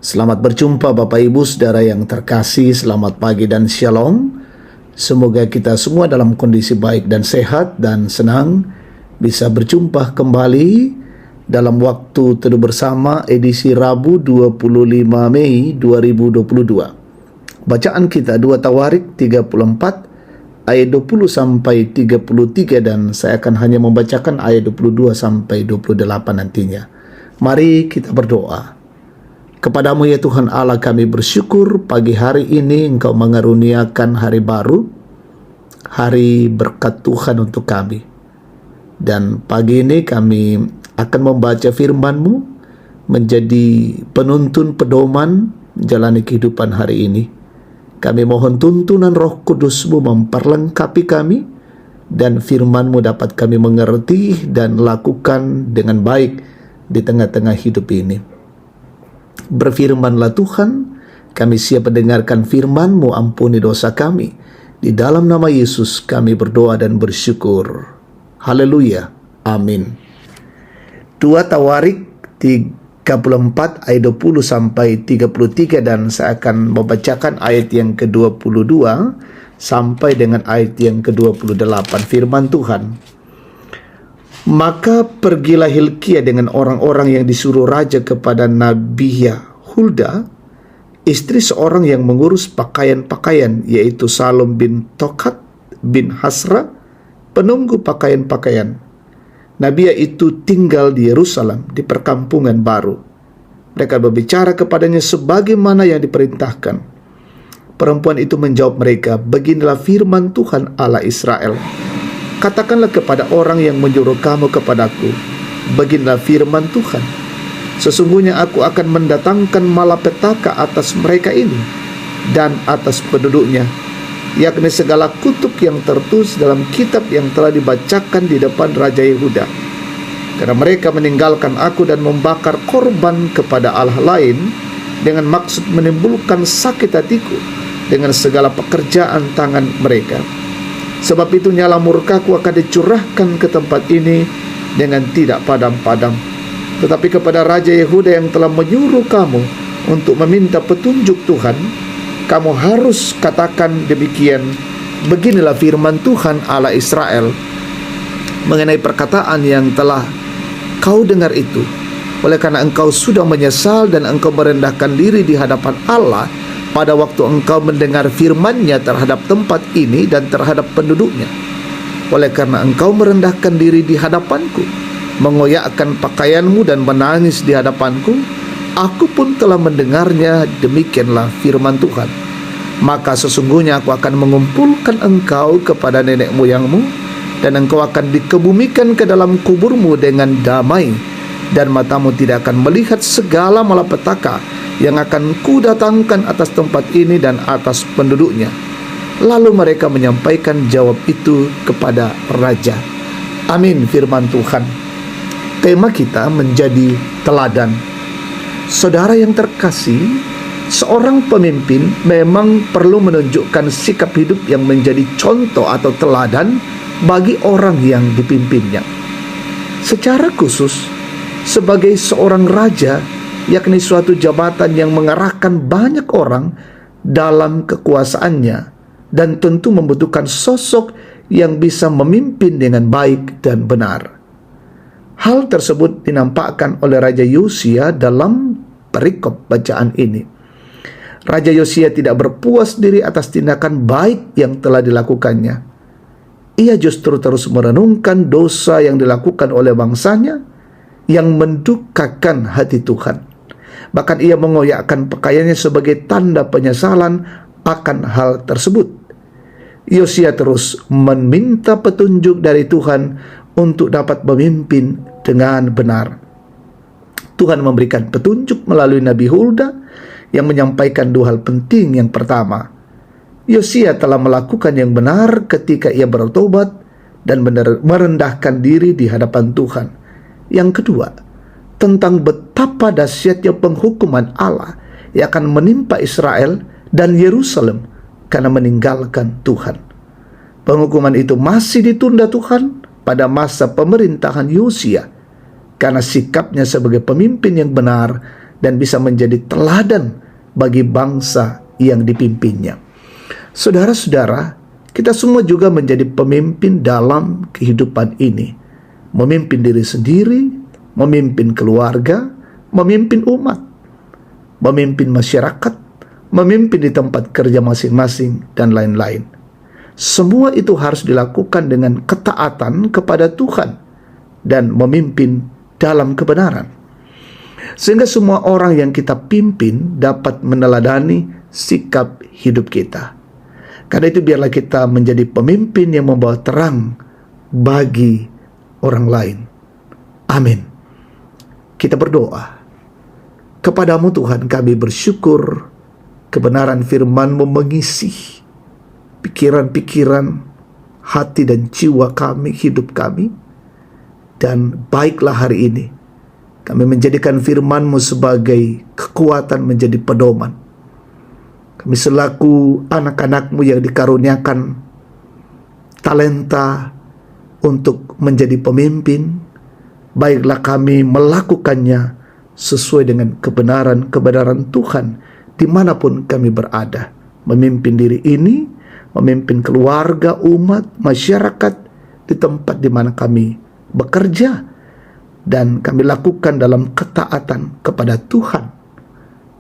Selamat berjumpa Bapak Ibu Saudara yang terkasih, selamat pagi dan shalom. Semoga kita semua dalam kondisi baik dan sehat dan senang bisa berjumpa kembali dalam waktu teduh bersama edisi Rabu 25 Mei 2022. Bacaan kita 2 Tawarik 34 ayat 20 sampai 33 dan saya akan hanya membacakan ayat 22 sampai 28 nantinya. Mari kita berdoa. Kepadamu ya Tuhan Allah kami bersyukur pagi hari ini Engkau mengaruniakan hari baru, hari berkat Tuhan untuk kami. Dan pagi ini kami akan membaca firman-Mu menjadi penuntun pedoman menjalani kehidupan hari ini. Kami mohon tuntunan Roh Kudus-Mu memperlengkapi kami dan firman-Mu dapat kami mengerti dan lakukan dengan baik di tengah-tengah hidup ini. Berfirmanlah Tuhan, kami siap mendengarkan firman-Mu, ampuni dosa kami. Di dalam nama Yesus kami berdoa dan bersyukur. Haleluya. Amin. 2 Tawarik 34 ayat 20 sampai 33 dan saya akan membacakan ayat yang ke-22 sampai dengan ayat yang ke-28 firman Tuhan. Maka pergilah Hilkia dengan orang-orang yang disuruh raja kepada Nabiya Hulda, istri seorang yang mengurus pakaian-pakaian, yaitu Salom bin Tokat bin Hasra, penunggu pakaian-pakaian. Nabiya itu tinggal di Yerusalem, di perkampungan baru. Mereka berbicara kepadanya sebagaimana yang diperintahkan. Perempuan itu menjawab mereka, beginilah firman Tuhan Allah Israel. Katakanlah kepada orang yang menyuruh kamu kepadaku, beginilah firman Tuhan. Sesungguhnya aku akan mendatangkan malapetaka atas mereka ini dan atas penduduknya, yakni segala kutuk yang tertulis dalam kitab yang telah dibacakan di depan Raja Yehuda. Karena mereka meninggalkan aku dan membakar korban kepada Allah lain dengan maksud menimbulkan sakit hatiku dengan segala pekerjaan tangan mereka. Sebab itu nyala murkaku akan dicurahkan ke tempat ini dengan tidak padam-padam. Tetapi kepada Raja Yehuda yang telah menyuruh kamu untuk meminta petunjuk Tuhan, kamu harus katakan demikian, beginilah firman Tuhan Allah Israel mengenai perkataan yang telah kau dengar itu. Oleh karena engkau sudah menyesal dan engkau merendahkan diri di hadapan Allah pada waktu engkau mendengar firman-Nya terhadap tempat ini dan terhadap penduduknya. Oleh karena engkau merendahkan diri di hadapanku, mengoyakkan pakaianmu dan menangis di hadapanku, aku pun telah mendengarnya, demikianlah firman Tuhan. Maka sesungguhnya aku akan mengumpulkan engkau kepada nenek moyangmu, dan engkau akan dikebumikan ke dalam kuburmu dengan damai, dan matamu tidak akan melihat segala malapetaka yang akan kudatangkan atas tempat ini dan atas penduduknya. Lalu mereka menyampaikan jawab itu kepada raja. Amin firman Tuhan. Tema kita menjadi teladan. Saudara yang terkasih, seorang pemimpin memang perlu menunjukkan sikap hidup yang menjadi contoh atau teladan bagi orang yang dipimpinnya. Secara khusus, sebagai seorang raja, yakni suatu jabatan yang mengarahkan banyak orang dalam kekuasaannya dan tentu membutuhkan sosok yang bisa memimpin dengan baik dan benar. Hal tersebut dinampakkan oleh Raja Yosia dalam perikop bacaan ini. Raja Yosia tidak berpuas diri atas tindakan baik yang telah dilakukannya. Ia justru terus merenungkan dosa yang dilakukan oleh bangsanya yang mendukakan hati Tuhan. Bahkan ia mengoyakkan pakaiannya sebagai tanda penyesalan akan hal tersebut. Yosia terus meminta petunjuk dari Tuhan untuk dapat memimpin dengan benar. Tuhan memberikan petunjuk melalui Nabi Hulda yang menyampaikan dua hal penting. Yang pertama, Yosia telah melakukan yang benar ketika ia bertobat dan merendahkan diri di hadapan Tuhan. Yang kedua, tentang betapa dahsyatnya penghukuman Allah yang akan menimpa Israel dan Yerusalem karena meninggalkan Tuhan. Penghukuman itu masih ditunda Tuhan pada masa pemerintahan Yosia karena sikapnya sebagai pemimpin yang benar dan bisa menjadi teladan bagi bangsa yang dipimpinnya. Saudara-saudara, kita semua juga menjadi pemimpin dalam kehidupan ini. Memimpin diri sendiri, memimpin keluarga, memimpin umat, memimpin masyarakat, memimpin di tempat kerja masing-masing, dan lain-lain. Semua itu harus dilakukan dengan ketaatan kepada Tuhan dan memimpin dalam kebenaran. Sehingga semua orang yang kita pimpin dapat meneladani sikap hidup kita. Karena itu biarlah kita menjadi pemimpin yang membawa terang bagi orang lain. Amin. Kita berdoa. Kepadamu Tuhan kami bersyukur kebenaran firman-Mu mengisi pikiran-pikiran, hati dan jiwa kami, hidup kami. Dan baiklah hari ini kami menjadikan firman-Mu sebagai kekuatan, menjadi pedoman. Kami selaku anak-anak-Mu yang dikaruniakan talenta untuk menjadi pemimpin, baiklah kami melakukannya sesuai dengan kebenaran-kebenaran Tuhan dimanapun kami berada. Memimpin diri ini, memimpin keluarga, umat, masyarakat di tempat di mana kami bekerja, dan kami lakukan dalam ketaatan kepada Tuhan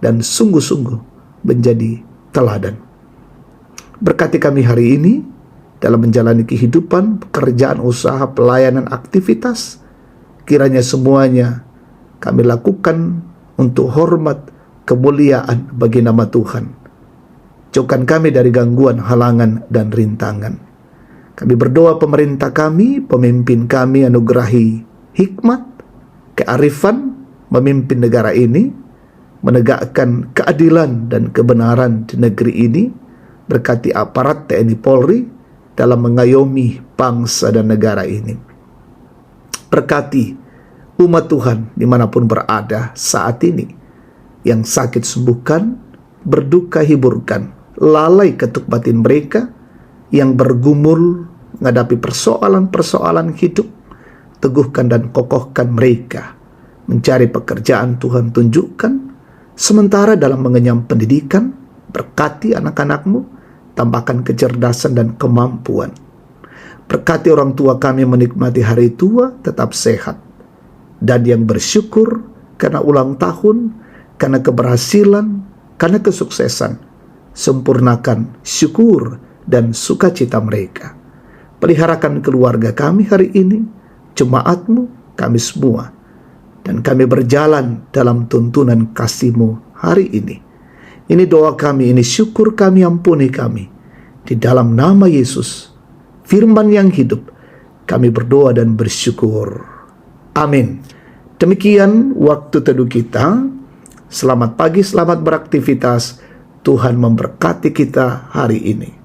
dan sungguh-sungguh menjadi teladan. Berkati kami hari ini dalam menjalani kehidupan, pekerjaan, usaha, pelayanan, aktivitas. Kiranya semuanya kami lakukan untuk hormat, kemuliaan bagi nama Tuhan. Jauhkan kami dari gangguan, halangan, dan rintangan. Kami berdoa pemerintah kami, pemimpin kami anugerahi hikmat, kearifan, memimpin negara ini, menegakkan keadilan dan kebenaran di negeri ini. Berkati aparat TNI Polri dalam mengayomi bangsa dan negara ini. Berkati umat Tuhan dimanapun berada saat ini. Yang sakit sembuhkan, berduka hiburkan, lalai ketuk batin mereka, yang bergumul menghadapi persoalan-persoalan hidup, teguhkan dan kokohkan mereka. Mencari pekerjaan Tuhan tunjukkan, sementara dalam mengenyam pendidikan, berkati anak-anak-Mu, tambahkan kecerdasan dan kemampuan. Berkati orang tua kami menikmati hari tua tetap sehat, dan yang bersyukur karena ulang tahun, karena keberhasilan, karena kesuksesan, sempurnakan syukur dan sukacita mereka. Peliharakan keluarga kami hari ini, jemaat-Mu, kami semua, dan kami berjalan dalam tuntunan kasih-Mu hari ini. Ini doa kami, ini syukur kami, ampuni kami. Di dalam nama Yesus, firman yang hidup, kami berdoa dan bersyukur. Amin. Demikian waktu teduh kita. Selamat pagi, selamat beraktivitas. Tuhan memberkati kita hari ini.